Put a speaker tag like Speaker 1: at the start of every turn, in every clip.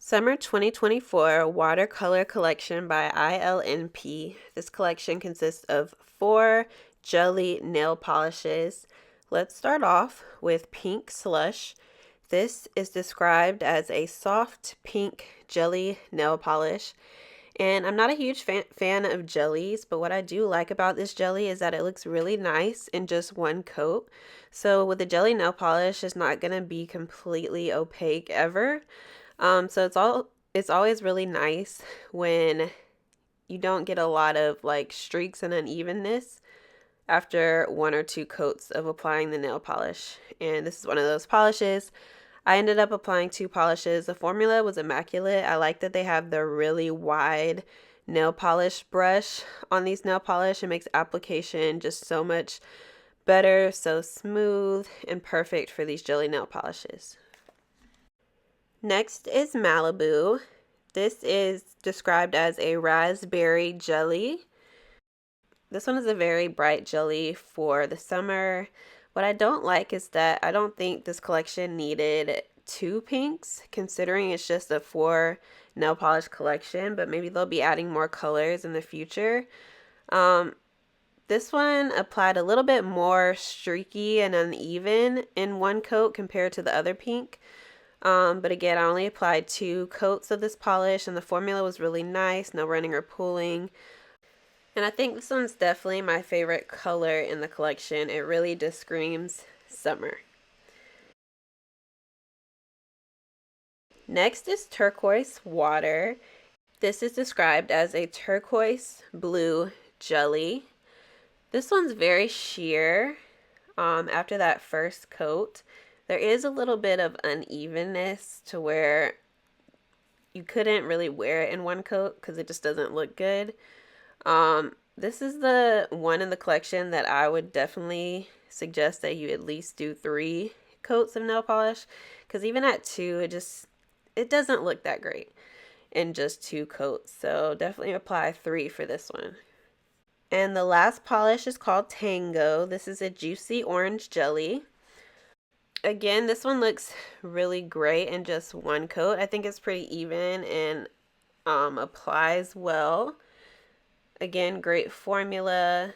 Speaker 1: Summer 2024 Watercolor Collection by ILNP. This collection consists of 4 jelly nail polishes. Let's start off with Pink Slush. This is described as a soft pink jelly nail polish. And I'm not a huge fan of jellies, but what I do like about this jelly is that it looks really nice in just one coat. So with the jelly nail polish, it's not going to be completely opaque ever. So it's always really nice when you don't get a lot of like streaks and unevenness after 1 or 2 coats of applying the nail polish. And this is one of those polishes. I ended up applying 2 polishes. The formula was immaculate. I like that they have the really wide nail polish brush on these nail polish. It makes application just so much better, so smooth and perfect for these jelly nail polishes. Next is Malibu. This is described as a raspberry jelly. This one is a very bright jelly for the summer. What I don't like is that I don't think this collection needed 2 pinks, considering it's just a 4 nail polish collection, but maybe they'll be adding more colors in the future. This one applied a little bit more streaky and uneven in one coat compared to the other pink. But again, I only applied 2 coats of this polish, and the formula was really nice, no running or pooling. And I think this one's definitely my favorite color in the collection. It really just screams summer. Next is Turquoise Water. This is described as a turquoise blue jelly. This one's very sheer after that first coat. There is a little bit of unevenness to where you couldn't really wear it in one coat because it just doesn't look good. This is the one in the collection that I would definitely suggest that you at least do 3 coats of nail polish, because even at 2, it doesn't look that great in just 2 coats. So definitely apply 3 for this one. And the last polish is called Tango. This is a juicy orange jelly. Again, this one looks really great in just 1 coat. I think it's pretty even and applies well. Again, great formula.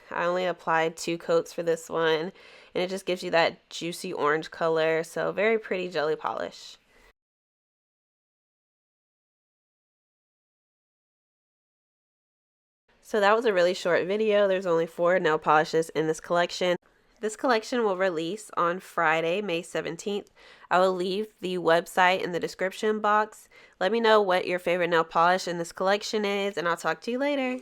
Speaker 1: I only applied 2 coats for this one, and it just gives you that juicy orange color. So very pretty jelly polish. So that was a really short video. There's only 4 nail polishes in this collection. This collection will release on Friday, May 17th. I will leave the website in the description box. Let me know what your favorite nail polish in this collection is, and I'll talk to you later.